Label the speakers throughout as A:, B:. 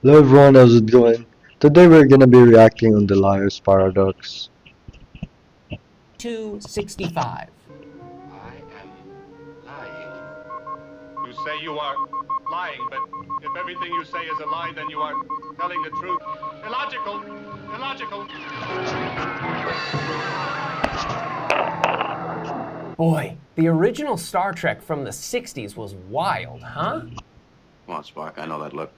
A: Hello everyone, how's it going? Today we're gonna be reacting on the liar's paradox.
B: 265.
C: I am lying. You say you are lying, but if everything you say is a lie, then you are telling the truth. Illogical! Illogical!
B: Boy, the original Star Trek from the 60s was wild, huh?
D: Come on, Spock, I know that look.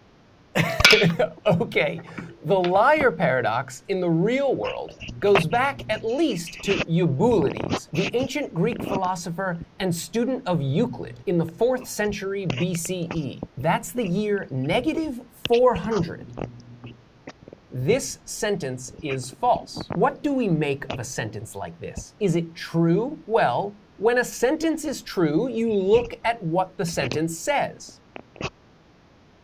B: Okay, the liar paradox in the real world goes back at least to Eubulides, the ancient Greek philosopher and student of Euclid in the 4th century BCE. That's the year negative 400. This sentence is false. What do we make of a sentence like this? Is it true? Well, when a sentence is true, you look at what the sentence says.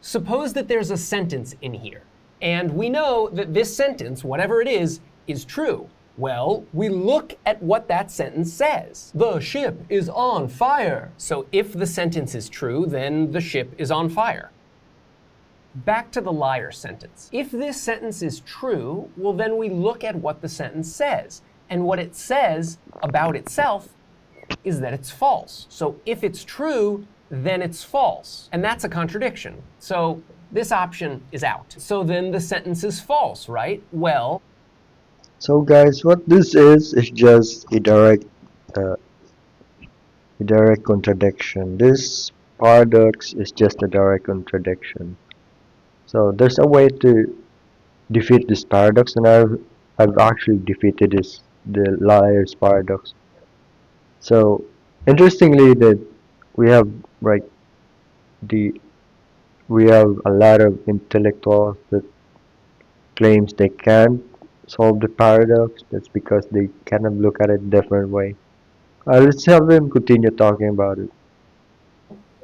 B: Suppose that there's a sentence in here, and we know that this sentence, whatever it is true. Well, we look at what that sentence says. The ship is on fire. So if the sentence is true, then the ship is on fire. Back to the liar sentence. If this sentence is true, well, then we look at what the sentence says. And what it says about itself is that it's false. So if it's true, then it's false. And that's a contradiction. So this option is out. So then the sentence is false, right? Well,
A: So guys, what this is just uh, a direct contradiction. This paradox is just a direct contradiction. So there's a way to defeat this paradox, and I've actually defeated the liar's paradox. So interestingly, that we have like the we have a lot of intellectuals that claims they can't solve the paradox. That's because they kind of look at it a different way. Let's have them continue talking about it.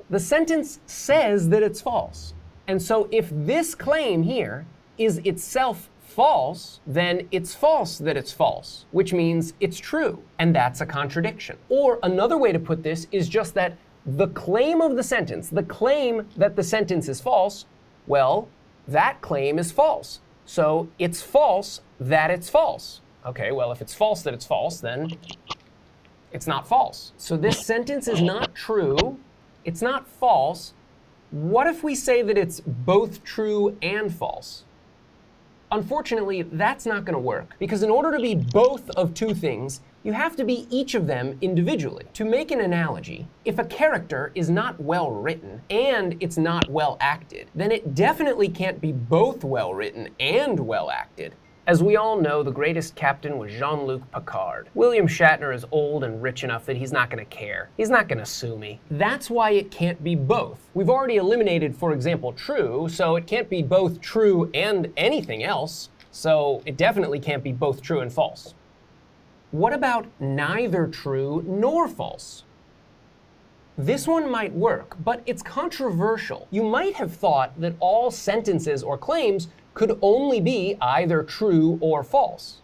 B: the sentence says that it's false. And so if this claim here is itself false, then it's false that it's false, which means it's true. And that's a contradiction. Or another way to put this is just that the claim of the sentence, the claim that the sentence is false, well, that claim is false. So it's false that it's false. Okay, well, if it's false that it's false, then it's not false. So this sentence is not true. It's not false. What if we say that it's both true and false? Unfortunately, that's not going to work, because in order to be both of two things, you have to be each of them individually. To make an analogy, if a character is not well written and it's not well acted, then it definitely can't be both well written and well acted. As we all know, the greatest captain was Jean-Luc Picard. William Shatner is old and rich enough that he's not going to care. He's not going to sue me. That's why it can't be both. We've already eliminated, for example, true, so it can't be both true and anything else. So it definitely can't be both true and false. What about neither true nor false? This one might work, but it's controversial. You might have thought that all sentences or claims could only be either true or false.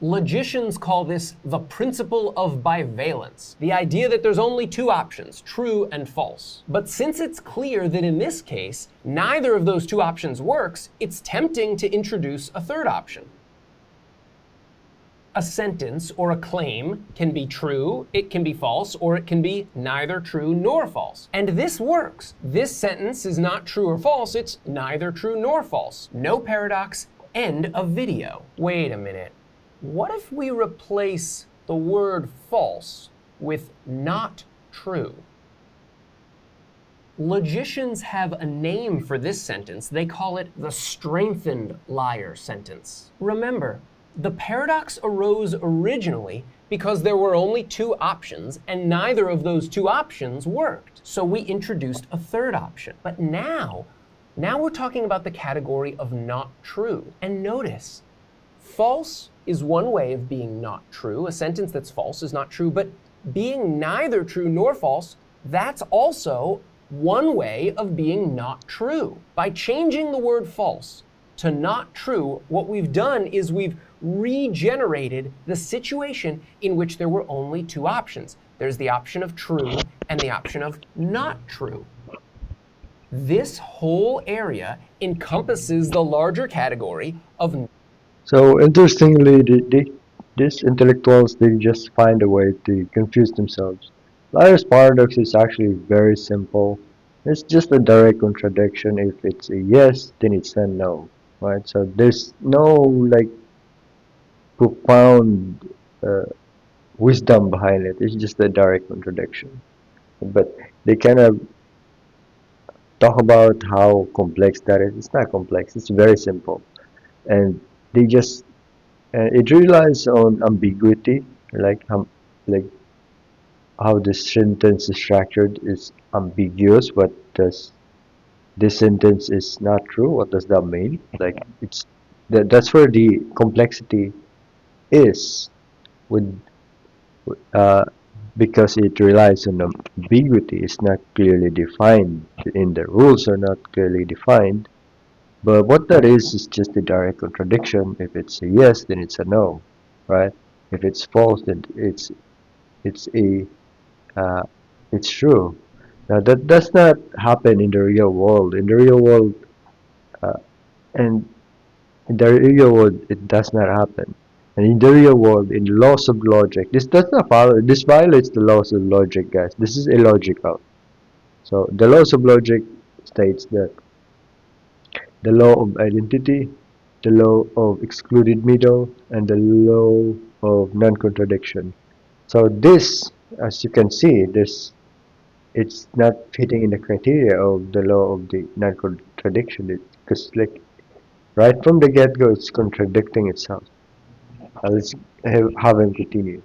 B: Logicians call this the principle of bivalence, the idea that there's only two options, true and false. But since it's clear that in this case, neither of those two options works, it's tempting to introduce a third option. A sentence or a claim can be true, it can be false, or it can be neither true nor false. And this works. This sentence is not true or false, it's neither true nor false. No paradox, end of video. Wait a minute. What if we replace the word false with not true? Logicians have a name for this sentence. They call it the strengthened liar sentence. Remember, the paradox arose originally because there were only two options and neither of those two options worked. So we introduced a third option. But now we're talking about the category of not true. And notice, false is one way of being not true. A sentence that's false is not true, but being neither true nor false, that's also one way of being not true. By changing the word false to not true, what we've done is we've regenerated the situation in which there were only two options. There's the option of true and the option of not true. This whole area encompasses the larger category of.
A: So interestingly, these intellectuals, they just find a way to confuse themselves. Liar's paradox is actually very simple. It's just a direct contradiction. If it's a yes, then it's a no, right? So there's no like profound wisdom behind it. It's just a direct contradiction. But they kind of talk about how complex that is. It's not complex. It's very simple, and they just it relies on ambiguity, like how this sentence is structured is ambiguous. What does this sentence is not true? What does that mean? Like that's where the complexity is with uh, because it relies on ambiguity. It's not clearly defined. In the rules are not clearly defined. But what that is just a direct contradiction. If it's a yes, then it's a no, right? If it's false, then it's a uh, it's true. Now that does not happen in the real world. In the real world, uh, and in the real world, it does not happen. And in the real world, in the laws of logic, this does not follow. This violates the laws of logic, guys. This is illogical. So the laws of logic states that the law of identity, the law of excluded middle, and the law of non-contradiction. So this, as you can see, this it's not fitting in the criteria of the law of the non-contradiction. Because like right from the get-go, it's contradicting itself. Let's have him continue.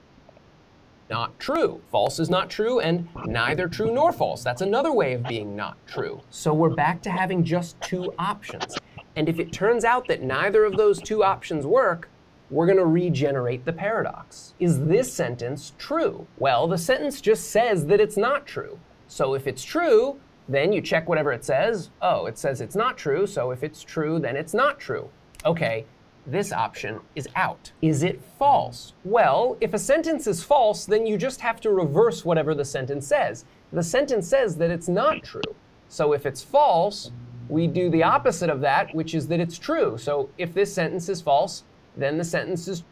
B: Not true. False is not true, and neither true nor false. That's another way of being not true. So we're back to having just two options. And if it turns out that neither of those two options work, we're going to regenerate the paradox. Is this sentence true? Well, the sentence just says that it's not true. So if it's true, then you check whatever it says. Oh, it says it's not true, so if it's true, then it's not true. Okay, this option is out. Is it false? Well, if a sentence is false, then you just have to reverse whatever the sentence says. The sentence says that it's not true. So if it's false, we do the opposite of that, which is that it's true. So if this sentence is false, then the sentence is.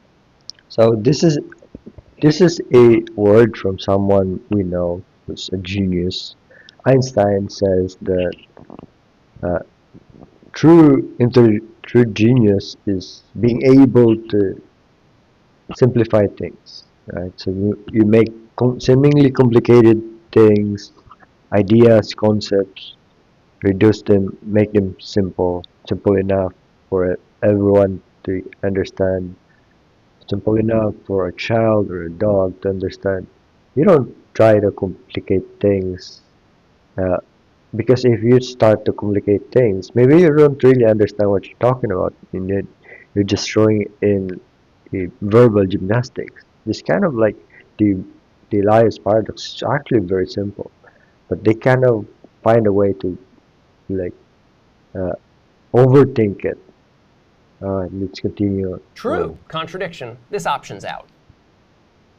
A: So this is a word from someone we know who's a genius. Einstein says that uh, true genius is being able to simplify things, right? So you make seemingly complicated things, ideas, concepts, reduce them, make them simple enough for everyone to understand, simple enough for a child or a dog to understand. You don't try to complicate things uh, because if you start to complicate things, maybe you don't really understand what you're talking about, and you're just throwing in verbal gymnastics. This kind of like the the Elias paradox is actually very simple, but they kind of find a way to like uh, overthink it. Alright, let's continue.
B: True. Contradiction. This option's out.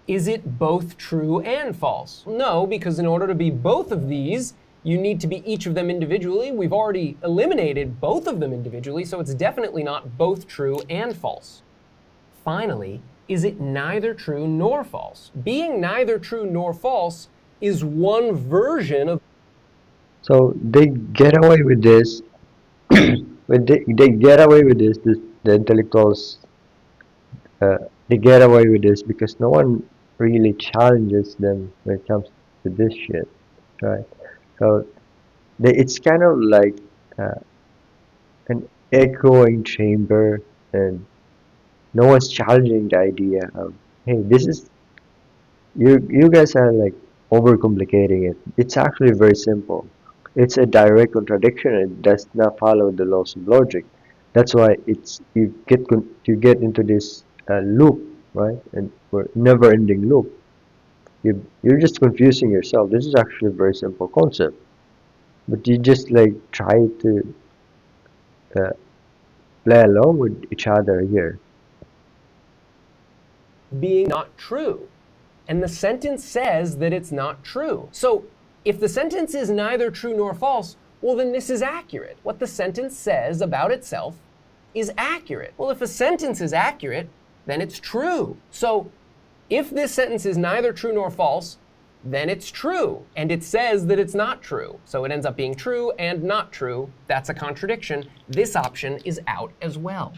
B: Is it both true and false? No, because in order to be both of these, you need to be each of them individually. We've already eliminated both of them individually, so it's definitely not both true and false. Finally, is it neither true nor false? Being neither true nor false is one version of.
A: So they get away with this. They get away with this. The intellectuals they get away with this because no one really challenges them when it comes to this shit, right? So it's kind of like uh, an echoing chamber, and no one's challenging the idea of, hey, this is you guys are like overcomplicating it. It's actually very simple. It's a direct contradiction. It does not follow the laws of logic. That's why it's you get into this loop, right? And for never-ending loop. You're just confusing yourself. This is actually a very simple concept, but you just like try to uh, play along with each other here.
B: being not true. And the sentence says that it's not true. So if the sentence is neither true nor false, well, then this is accurate. What the sentence says about itself is accurate. Well, if a sentence is accurate, then it's true. So if this sentence is neither true nor false, then it's true. And it says that it's not true. So it ends up being true and not true. That's a contradiction. This option is out as well.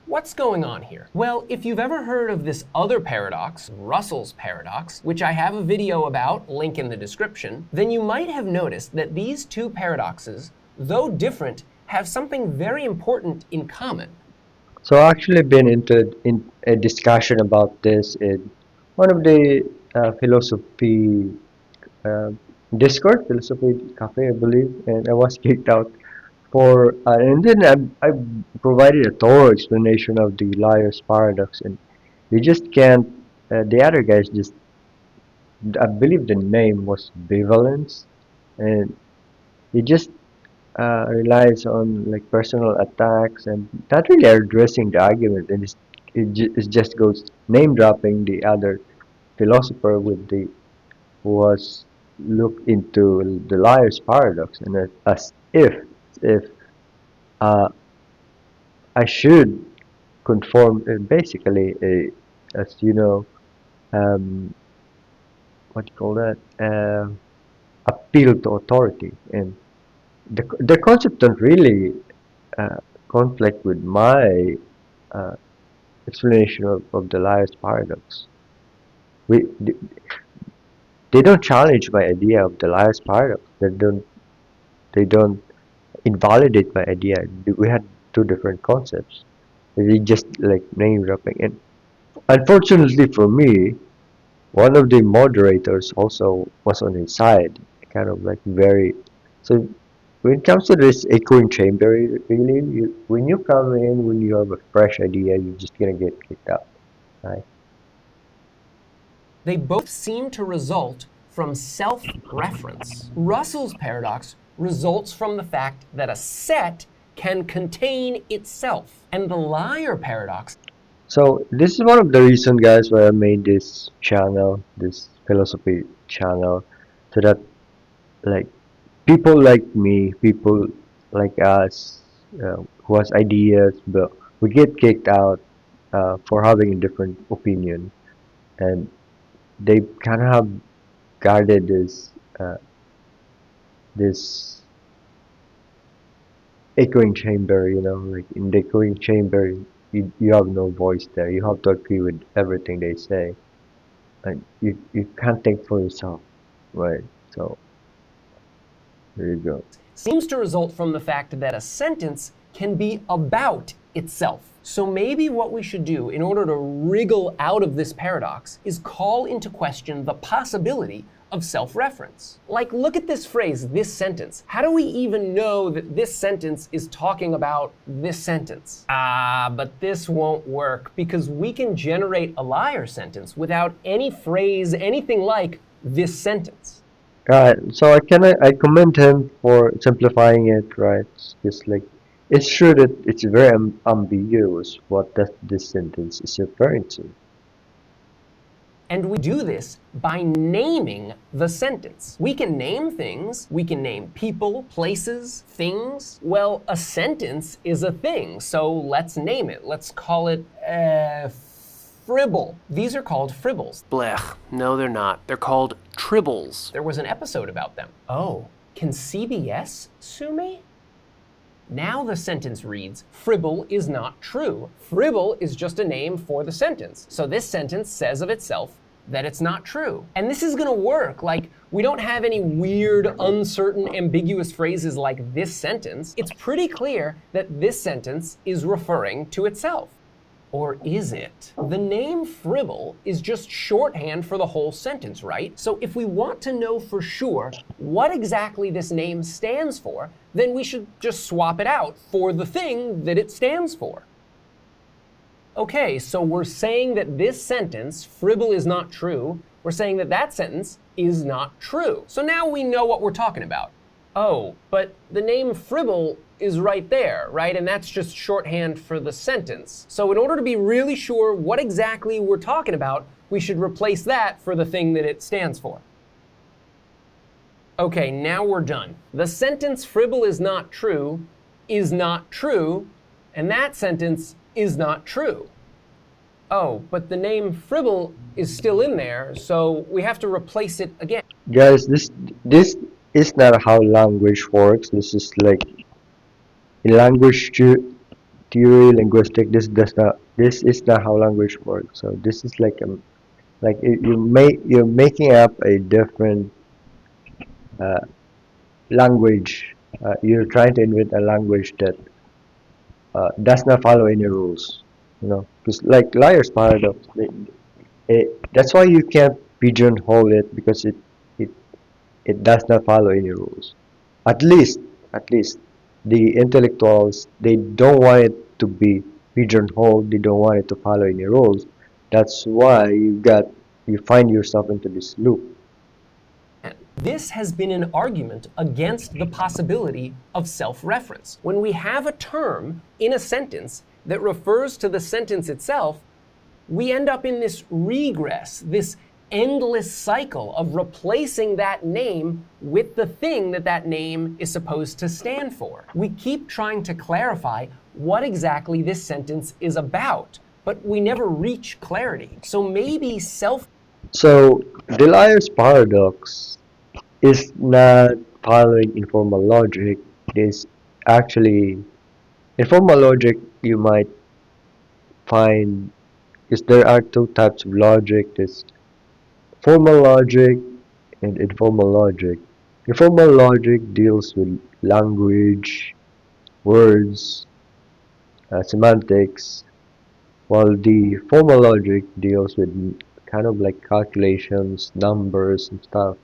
B: What's going on here? Well, if you've ever heard of this other paradox, Russell's paradox, which I have a video about, link in the description, then you might have noticed that these two paradoxes, though different, have something very important in common.
A: So I actually been in a discussion about this in one of the philosophy Discord, philosophy cafe, I believe, and I was kicked out for and then I provided a thorough explanation of the liar's paradox, and you just can't. The other guys just, I believe the name was Bivalence, and he just relies on like personal attacks and not really addressing the argument, and it just goes name dropping the other philosopher with the who was looked into the liar's paradox, and as if I should conform basically as you know, what do you call that, appeal to authority, and the concept don't really conflict with my explanation of the liar's paradox. We they don't challenge my idea of the liar's paradox. They don't invalidate my idea. We had two different concepts. They just like name dropping. And unfortunately for me, one of the moderators also was on his side, kind of like very. So when it comes to this echoing chamber, really, when you come in, when you have a fresh idea, you're just gonna get kicked out, right?
B: They both seem to result from self-reference. Russell's paradox results from the fact that a set can contain itself. And the liar paradox.
A: So this is one of the reasons, guys, why I made this channel, this philosophy channel, so that like people like me, people like us, who has ideas, but we get kicked out for having a different opinion, and they kind of have guarded this echoing chamber, like in the echoing chamber, you have no voice there. You have to agree with everything they say, and you can't think for yourself, right? So there you go.
B: Seems to result from the fact that a sentence can be about itself. So maybe what we should do in order to wriggle out of this paradox is call into question the possibility of self-reference. Like, look at this phrase, this sentence. How do we even know that this sentence is talking about this sentence? But this won't work because we can generate a liar sentence without any phrase, anything like this sentence.
A: Right. So I commend him for simplifying it, right? It's just like it's true that it's very ambiguous what this sentence is referring to.
B: And we do this by naming the sentence. We can name things, we can name people, places, things. Well, a sentence is a thing, so let's name it. Let's call it fribble. These are called fribbles. Blech, no they're not. They're called tribbles. There was an episode about them. Oh, can CBS sue me? Now the sentence reads, fribble is not true. Fribble is just a name for the sentence. So this sentence says of itself that it's not true. And this is gonna work. Like, we don't have any weird, uncertain, ambiguous phrases like this sentence. It's pretty clear that this sentence is referring to itself. Or is it? The name fribble is just shorthand for the whole sentence, right? So if we want to know for sure what exactly this name stands for, then we should just swap it out for the thing that it stands for. Okay, so we're saying that this sentence, fribble is not true, we're saying that that sentence is not true. So now we know what we're talking about. Oh, but the name fribble is right there, right? And that's just shorthand for the sentence. So in order to be really sure what exactly we're talking about, we should replace that for the thing that it stands for. Okay, now we're done. The sentence Fribble is not true, and that sentence is not true. Oh, but the name Fribble is still in there, so we have to replace it again.
A: Guys, this is not how language works. This is like in language theory, linguistic. This is not how language works. So this is like you're making up a different uh, language. You're trying to invent a language that does not follow any rules. You know, because like liar's paradox. That's why you can't pigeonhole it because it it does not follow any rules. At least, at least, the intellectuals, they don't want it to be pigeonholed. They don't want it to follow any rules. That's why you find yourself into this loop.
B: This has been an argument against the possibility of self-reference. When we have a term in a sentence that refers to the sentence itself, we end up in this regress, this endless cycle of replacing that name with the thing that that name is supposed to stand for. We keep trying to clarify what exactly this sentence is about, but we never reach clarity. So maybe
A: So the liar's paradox is not following informal logic. It is actually informal logic. You might find because there are two types of logic. There's formal logic and informal logic. Informal logic deals with language, words, semantics, while the formal logic deals with kind of like calculations, numbers, and stuff.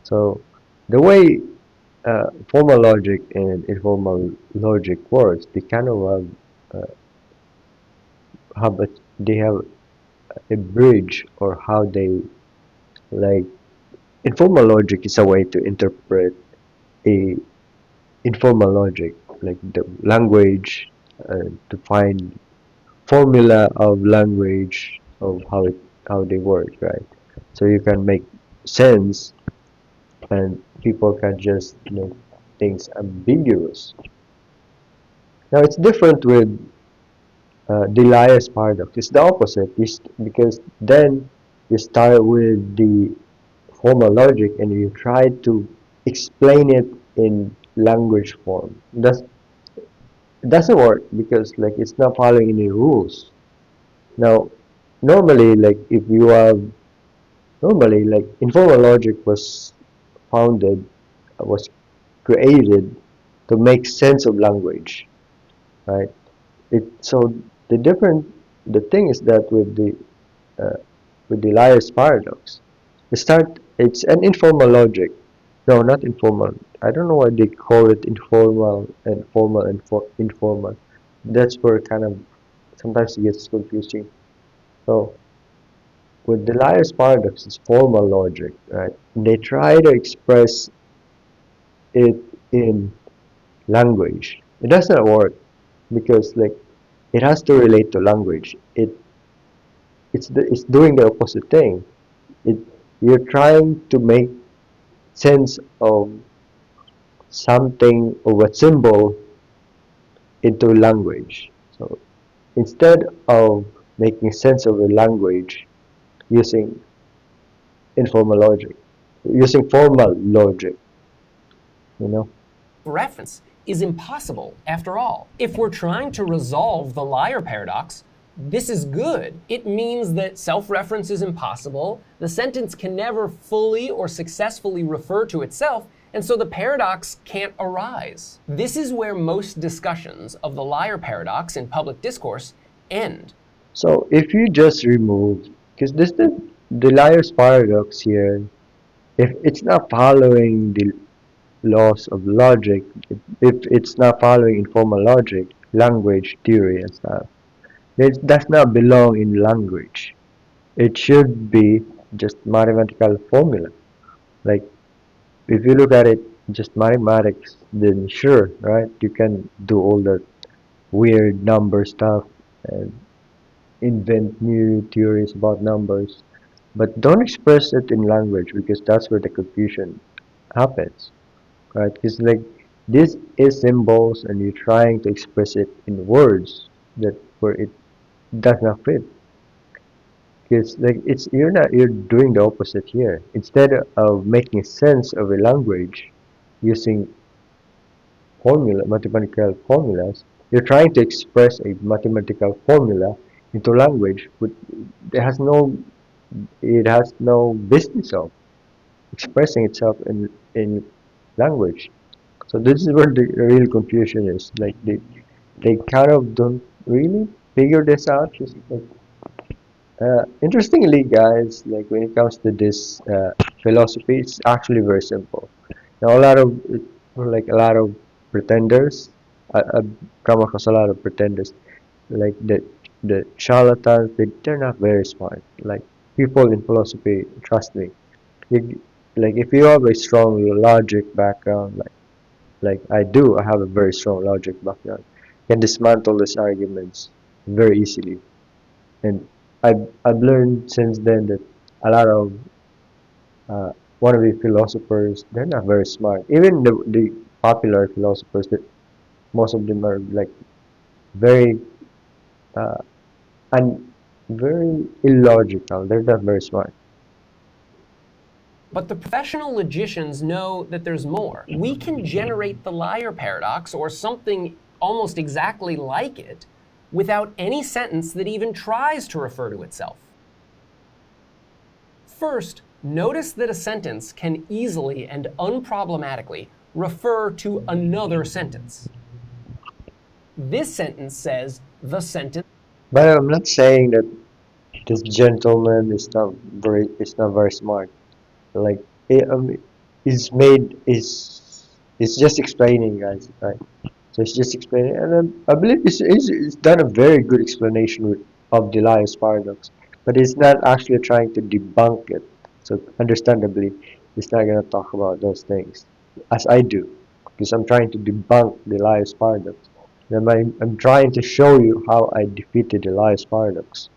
A: So the way formal logic and informal logic works, they kind of have they have a bridge or how they like informal logic is a way to interpret a informal logic like the language to find formula of language of how they work, right? So you can make sense and people can just make things ambiguous. Now it's different with the Elias paradox. It's the opposite. Because then you start with the formal logic and you try to explain it in language form. It doesn't work because like it's not following any rules. Now, normally like if you have normally like informal logic founded was created to make sense of language, right? So the thing is that uh, with the Elias paradox, it's an informal logic. No, not informal. I don't know why they call it informal and formal and informal. That's where kind of sometimes it gets confusing. So with the Elias paradox, it's formal logic, right? They try to express it in language. It doesn't work because like it has to relate to language. It's doing the opposite thing. It You're trying to make sense of something of a symbol into language. So instead of making sense of a language using informal logic, using formal logic, you know.
B: reference is impossible after all. If we're trying to resolve the liar paradox, this is good. It means that self-reference is impossible, the sentence can never fully or successfully refer to itself, and so the paradox can't arise. This is where most discussions of the liar paradox in public discourse end.
A: So if you just remove, because this the liar's paradox here, if it's not following the laws of logic, if it's not following informal logic, language theory and stuff, it does not belong in language. It should be just mathematical formula. Like if you look at it just mathematics, then sure, right? You can do all that weird number stuff and invent new theories about numbers, but don't express it in language because that's where the confusion happens, right? Because like this is symbols and you're trying to express it in words that where it does not fit. Because like you're doing the opposite here. Instead of making sense of a language using mathematical formulas, you're trying to express a mathematical formula into language, but it has no it has no business of expressing itself in language. So this is where the real confusion is. Like they kind of don't really figure this out. Just like, interestingly, guys, like when it comes to this philosophy, it's actually very simple. Now, a lot of pretenders, I've come across a lot of pretenders, like the charlatans. They're not very smart. Like people in philosophy, trust me. You, like if you have a strong logic background, like I do, I have a very strong logic background, can dismantle these arguments very easily. And I've learned since then that a lot of one of the philosophers, they're not very smart. Even the popular philosophers, that most of them are like very uh, and very illogical. They're not very smart.
B: But the professional logicians know that there's more. We can generate the liar paradox or something almost exactly like it without any sentence that even tries to refer to itself. First, notice that a sentence can easily and unproblematically refer to another sentence. This sentence says the sentence.
A: But I'm not saying that this gentleman is not very smart. Like it's made is just explaining, guys, right? So it's just explaining, and I believe it's done a very good explanation of the Elias paradox, but it's not actually trying to debunk it. So understandably, it's not gonna talk about those things as I do, because I'm trying to debunk the Elias paradox. And I'm trying to show you how I defeated the Elias paradox.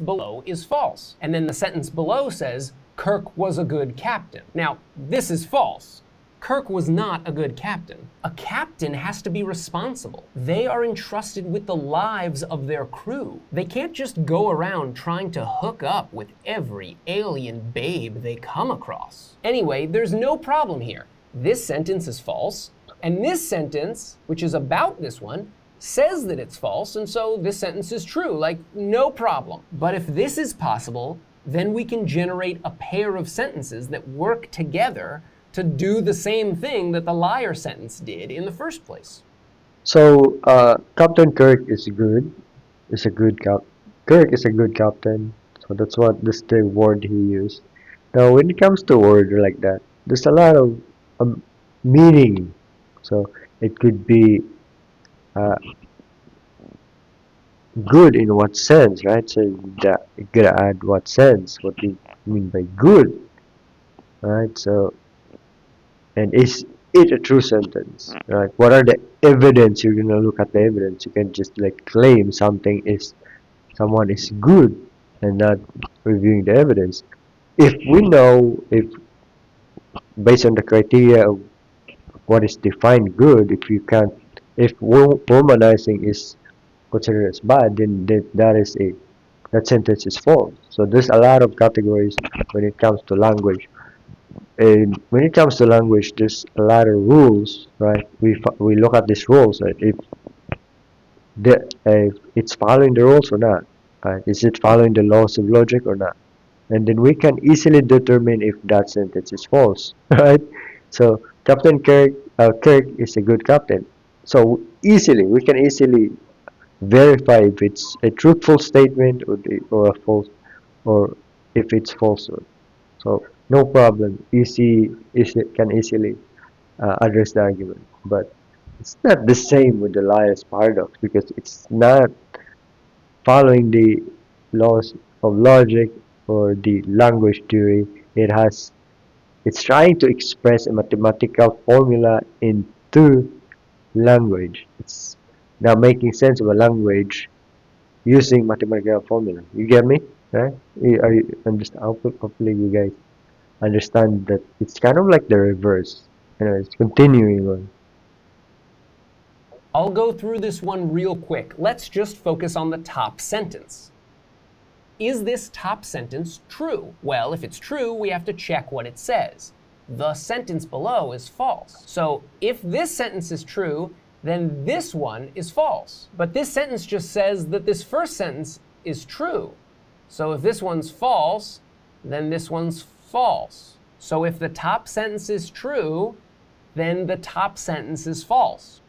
B: Below is false. And then the sentence below says, Kirk was a good captain. Now, this is false. Kirk was not a good captain. A captain has to be responsible. They are entrusted with the lives of their crew. They can't just go around trying to hook up with every alien babe they come across. Anyway, there's no problem here. This sentence is false, and this sentence, which is about this one, says that it's false, and so this sentence is true, like no problem. But if this is possible, then we can generate a pair of sentences that work together to do the same thing that the liar sentence did in the first place.
A: So Captain Kirk is good. Is a good cap. Kirk is a good captain. So that's the word he used. Now when it comes to a word like that, there's a lot of meaning. So it could be uh, good in what sense, right? So you gotta add what sense, what do you mean by good, right? So, and is it a true sentence, right? What are the evidence? You're gonna look at the evidence. You can just like claim someone is good and not reviewing the evidence. If we know, if based on the criteria of what is defined good, if you can't, if womanizing is considered as bad, then that sentence is false. So there's a lot of categories when it comes to language. And when it comes to language, there's a lot of rules, right? We look at these rules, right? If it's following the rules or not, right? Is it following the laws of logic or not? And then we can easily determine if that sentence is false, right? So Kirk is a good captain. So we can easily verify if it's a truthful statement or a false, or if it's falsehood. So no problem. Can easily address the argument, but it's not the same with the liar's paradox because it's not following the laws of logic or the language theory. It's trying to express a mathematical formula into language. It's now making sense of a language using mathematical formula. You get me? Right? Are you understand? Hopefully you guys understand that it's kind of like the reverse. It's continuing on.
B: I'll go through this one real quick. Let's just focus on the top sentence. Is this top sentence true? Well, if it's true, we have to check what it says. The sentence below is false. So if this sentence is true, then this one is false. But this sentence just says that this first sentence is true. So if this one's false, then this one's false. So if the top sentence is true, then the top sentence is false.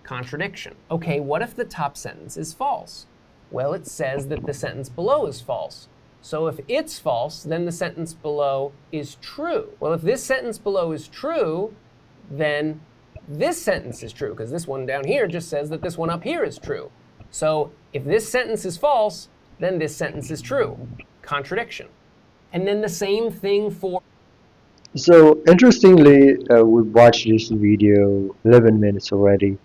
B: Contradiction. Okay, what if the top sentence is false? Well, it says that the sentence below is false. So if it's false, then the sentence below is true. Well, if this sentence below is true, then this sentence is true, because this one down here just says that this one up here is true. So if this sentence is false, then this sentence is true. Contradiction. And then the same thing for...
A: So interestingly, we watched this video 11 minutes already,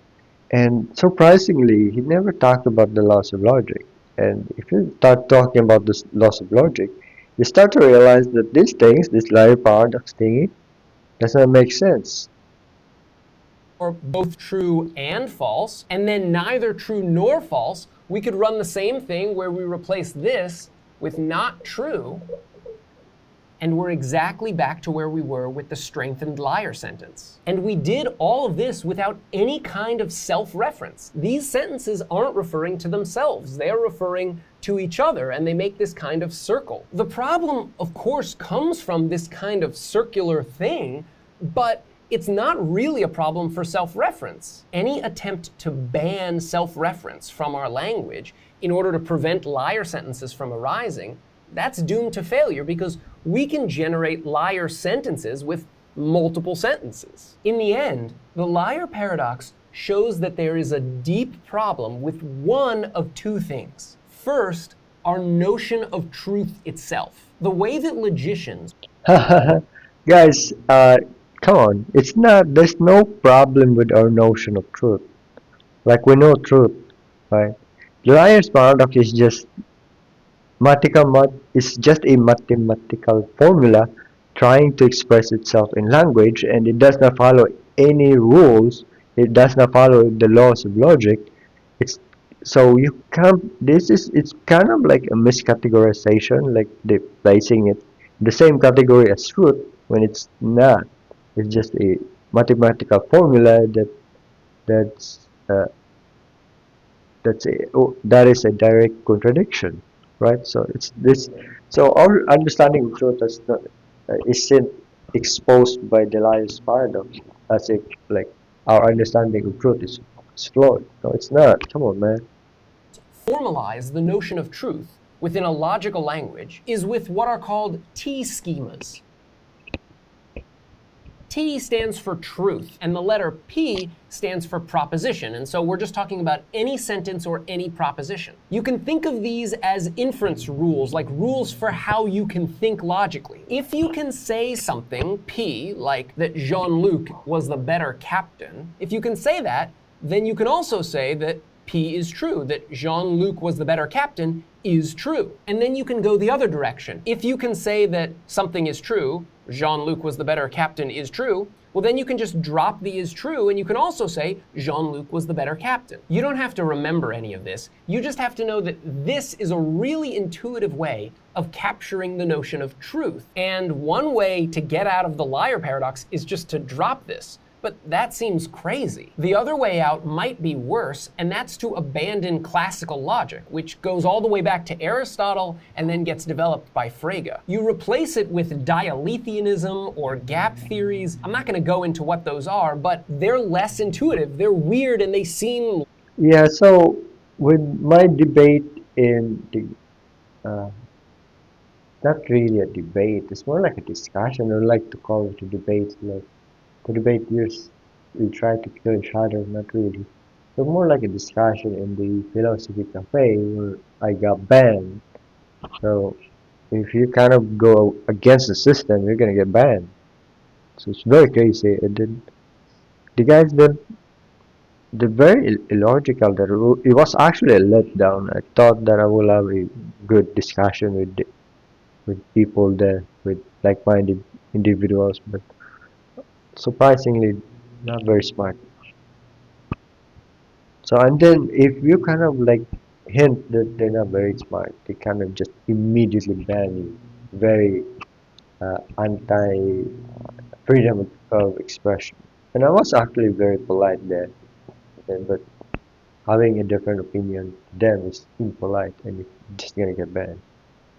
A: and surprisingly, he never talked about the loss of logic. And if you start talking about this loss of logic, you start to realize that these things, this liar paradox thingy, doesn't make sense.
B: Or both true and false, and then neither true nor false, we could run the same thing where we replace this with not true, and we're exactly back to where we were with the strengthened liar sentence. And we did all of this without any kind of self-reference. These sentences aren't referring to themselves. They are referring to each other, and they make this kind of circle. The problem, of course, comes from this kind of circular thing, but it's not really a problem for self-reference. Any attempt to ban self-reference from our language in order to prevent liar sentences from arising, that's doomed to failure, because we can generate liar sentences with multiple sentences. In the end, the liar paradox shows that there is a deep problem with one of two things. First, our notion of truth itself. The way that logicians...
A: Guys, come on. There's no problem with our notion of truth. Like, we know truth, right? The liar's paradox is just a mathematical formula trying to express itself in language, and it does not follow any rules. It does not follow the laws of logic. It's kind of like a miscategorization, like they're placing it in the same category as truth when it's not. It's just a mathematical formula that is a direct contradiction. Right, so it's this. So our understanding of truth isn't exposed by the liar's paradox, as if like our understanding of truth is flawed. No, it's not. Come on, man.
B: formalize the notion of truth within a logical language is with what are called T schemas. T stands for truth, and the letter P stands for proposition, and so we're just talking about any sentence or any proposition. You can think of these as inference rules, like rules for how you can think logically. If you can say something, P, like that Jean-Luc was the better captain, if you can say that, then you can also say that P is true, that Jean-Luc was the better captain is true. And then you can go the other direction. If you can say that something is true, Jean-Luc was the better captain is true, well then you can just drop the is true and you can also say Jean-Luc was the better captain. You don't have to remember any of this. You just have to know that this is a really intuitive way of capturing the notion of truth. And one way to get out of the liar paradox is just to drop this. But that seems crazy. The other way out might be worse, and that's to abandon classical logic, which goes all the way back to Aristotle and then gets developed by Frege. You replace it with dialetheanism or gap theories. I'm not going to go into what those are, but they're less intuitive, they're weird, and they seem...
A: Yeah, so with my debate in the... not really a debate, it's more like a discussion. I like to call it a debate, like to debate years, we try to kill each other, not really. So more like a discussion in the philosophy cafe where I got banned. So if you kind of go against the system, you're gonna get banned. So it's very crazy. And then the guys they're very illogical. That it was actually a letdown. I thought that I will have a good discussion with people there, with like-minded individuals, but surprisingly not very smart. So, and then if you kind of like hint that they're not very smart, they kind of just immediately ban you. Very anti freedom of expression. And I was actually very polite there, but having a different opinion to them is impolite and you're just gonna get banned.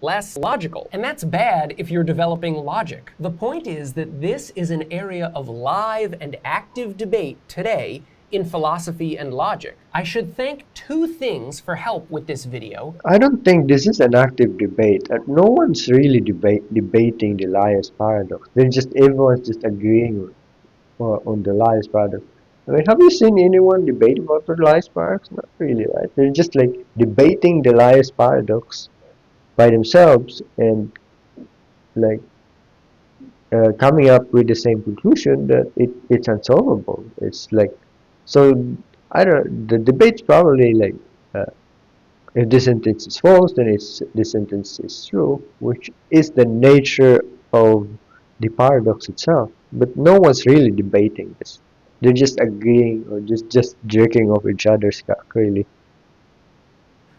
B: Less logical. And that's bad if you're developing logic. The point is that this is an area of live and active debate today in philosophy and logic. I should thank two things for help with this video.
A: I don't think this is an active debate. No one's really debating the liar's paradox. Everyone's just agreeing on the liar's paradox. I mean, have you seen anyone debate about the liar's paradox? Not really, right? They're just like debating the liar's paradox by themselves and like coming up with the same conclusion that it's unsolvable. It's like, so I don't. The debate's probably like, if this sentence is false, then this sentence is true, which is the nature of the paradox itself. But no one's really debating this. They're just agreeing or just jerking off each other's cock, really.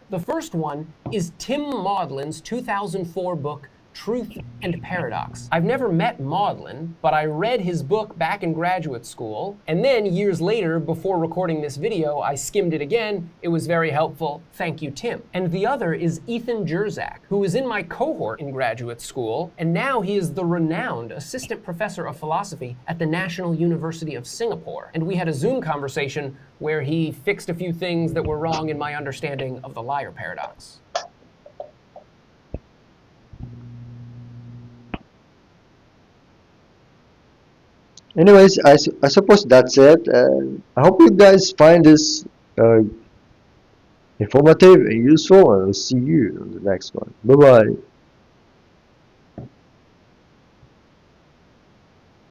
B: The first one is Tim Maudlin's 2004 book, Truth and Paradox. I've never met Maudlin, but I read his book back in graduate school, and then years later, before recording this video, I skimmed it again. It was very helpful. Thank you, Tim. And the other is Ethan Jersak, who was in my cohort in graduate school, and now he is the renowned assistant professor of philosophy at the National University of Singapore. And we had a Zoom conversation where he fixed a few things that were wrong in my understanding of the liar paradox.
A: Anyways, I suppose that's it. I hope you guys find this informative and useful, and I'll see you on the next one. Bye bye.